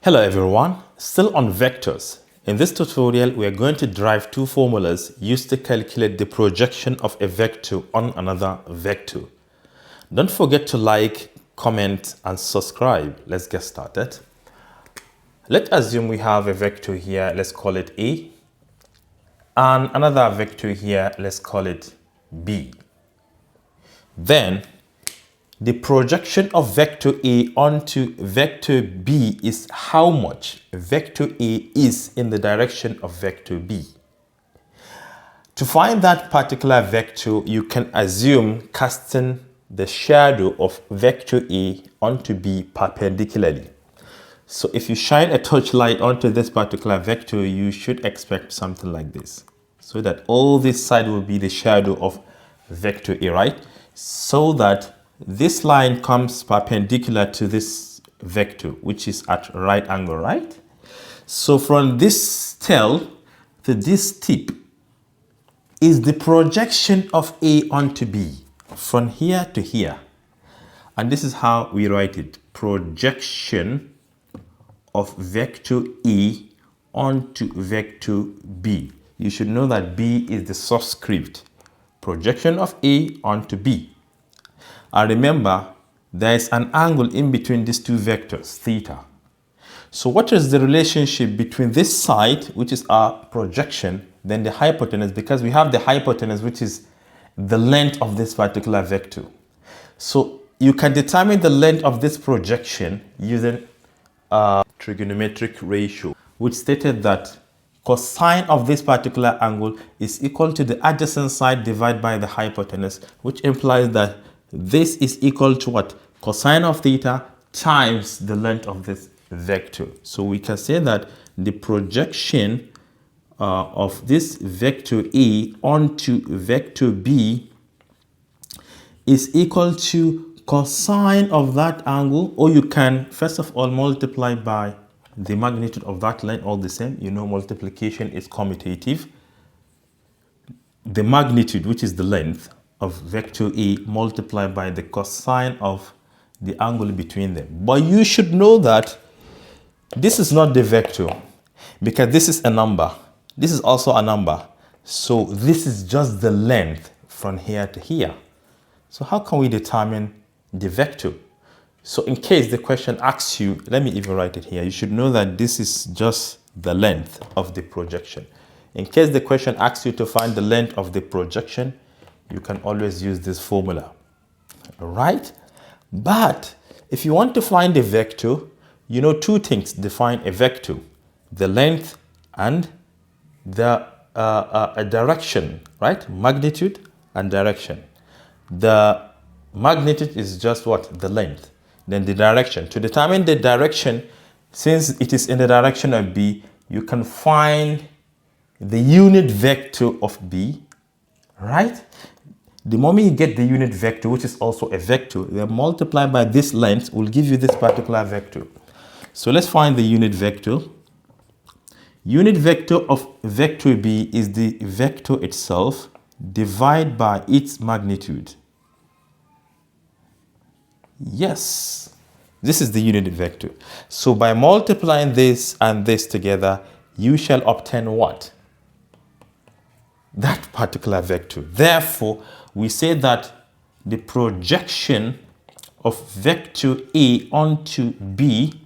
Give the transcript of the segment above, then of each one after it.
Hello everyone, still on vectors. In this tutorial, we are going to derive two formulas used to calculate the projection of a vector on another vector. Don't forget to like, comment, and subscribe. Let's get started. Let's assume we have a vector here, let's call it A, and another vector here, let's call it B. Then, the projection of vector A onto vector B is how much vector A is in the direction of vector B. To find that particular vector, you can assume casting the shadow of vector A onto B perpendicularly. So if you shine a torchlight onto this particular vector, you should expect something like this. So that all this side will be the shadow of vector A, right? So that this line comes perpendicular to this vector, which is at right angle, right? So from this tail to this tip is the projection of A onto B, from here to here. And this is how we write it. Projection of vector A onto vector B. You should know that B is the subscript. Projection of A onto B. And remember, there is an angle in between these two vectors, theta. So what is the relationship between this side, which is our projection, then the hypotenuse, because we have the hypotenuse, which is the length of this particular vector. So you can determine the length of this projection using a trigonometric ratio, which stated that cosine of this particular angle is equal to the adjacent side divided by the hypotenuse, which implies that this is equal to what? Cosine of theta times the length of this vector. So we can say that the projection of this vector A onto vector B is equal to cosine of that angle, or you can first of all multiply by the magnitude of that line, all the same. You know, multiplication is commutative. The magnitude, which is the length of vector A, multiplied by the cosine of the angle between them. But you should know that this is not the vector, because this is a number. This is also a number. So this is just the length from here to here. So how can we determine the vector? So in case the question asks you, let me even write it here. You should know that this is just the length of the projection. In case the question asks you to find the length of the projection, you can always use this formula, right? But if you want to find a vector, you know two things define a vector: the length and the direction, right? Magnitude and direction. The magnitude is just what? The length. Then the direction. To determine the direction, since it is in the direction of B, you can find the unit vector of B, right? The moment you get the unit vector, which is also a vector, then multiplied by this length will give you this particular vector. So let's find the unit vector. Unit vector of vector B is the vector itself divided by its magnitude. Yes, this is the unit vector. So by multiplying this and this together, you shall obtain what? That particular vector. Therefore, we say that the projection of vector A onto B,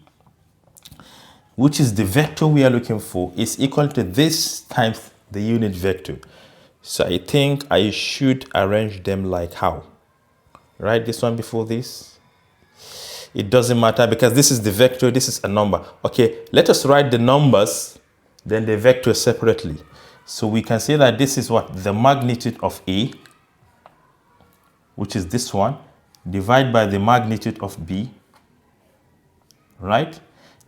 which is the vector we are looking for, is equal to this times the unit vector. So I think I should arrange them like how? Right, this one before this. It doesn't matter because this is the vector, this is a number. Okay, let us write the numbers, then the vector separately. So we can say that this is what? The magnitude of A, which is this one, divided by the magnitude of B, right?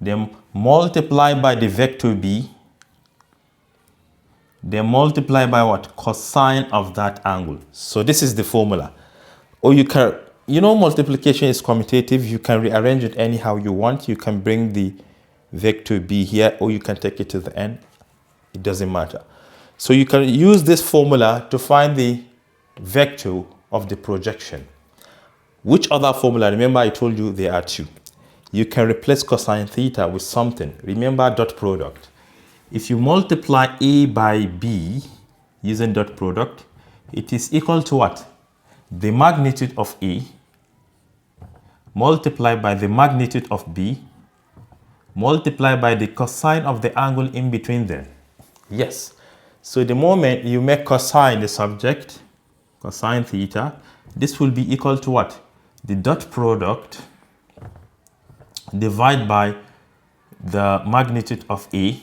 Then multiply by the vector B, then multiply by what? Cosine of that angle. So this is the formula. Or you can, you know, multiplication is commutative. You can rearrange it anyhow you want. You can bring the vector B here, or you can take it to the end. It doesn't matter. So you can use this formula to find the vector of the projection. Which other formula? Remember I told you there are two. you can replace cosine theta with something. Remember dot product. If you multiply A by B using dot product, it is equal to what? The magnitude of A multiplied by the magnitude of B multiplied by the cosine of the angle in between them. Yes. So the moment you make cosine the subject, cosine theta, this will be equal to what? The dot product divided by the magnitude of A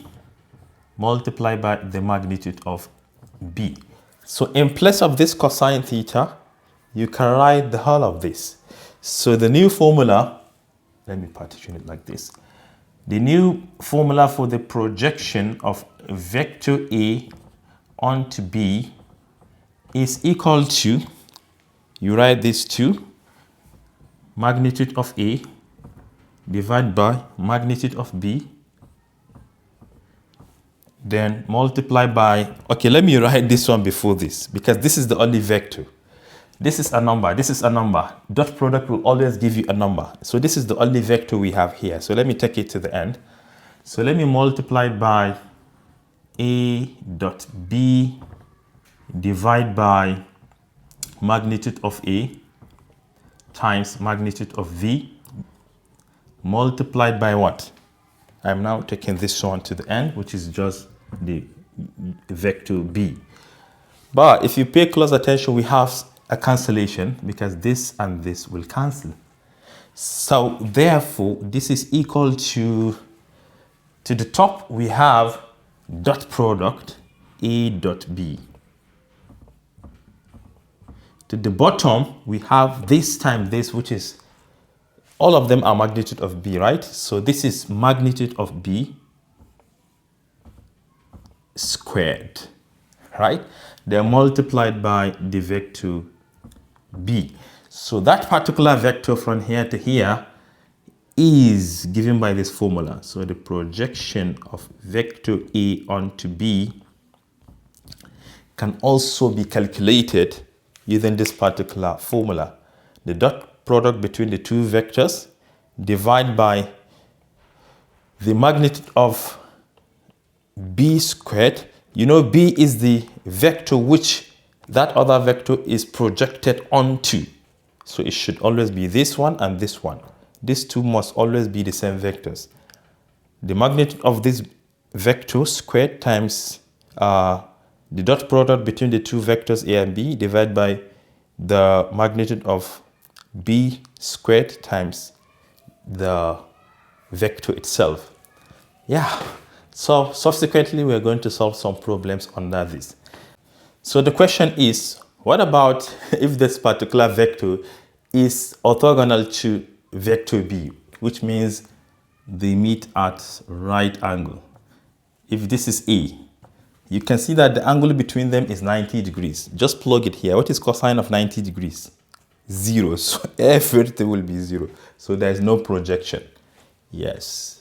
multiplied by the magnitude of B. So in place of this cosine theta, you can write the whole of this. So the new formula, let me partition it like this. The new formula for the projection of vector A onto B is equal to, you write this 2, magnitude of A divided by magnitude of B, then multiply by, okay, let me write this one before this, because this is the only vector. This is a number, this is a number. Dot product will always give you a number. So this is the only vector we have here. So let me take it to the end. So let me multiply by A dot B divided by magnitude of A times magnitude of V multiplied by what? I'm now taking this one to the end, which is just the vector B. But if you pay close attention, we have a cancellation because this and this will cancel. So therefore, this is equal to the top, we have dot product A dot B. To the bottom, we have this times this, which is, all of them are magnitude of B, right? So this is magnitude of B squared, right? They're multiplied by the vector B. So that particular vector from here to here is given by this formula. So the projection of vector A onto B can also be calculated using this particular formula. The dot product between the two vectors divided by the magnitude of B squared. You know, B is the vector which that other vector is projected onto. So it should always be this one and this one. These two must always be the same vectors. The magnitude of this vector squared times the dot product between the two vectors A and B divided by the magnitude of B squared times the vector itself. Yeah. So subsequently, we're going to solve some problems under this. So the question is, what about if this particular vector is orthogonal to vector B, which means they meet at right angle? If this is A, you can see that the angle between them is 90 degrees. Just plug it here. What is cosine of 90 degrees? 0. So everything will be 0. So there is no projection. Yes.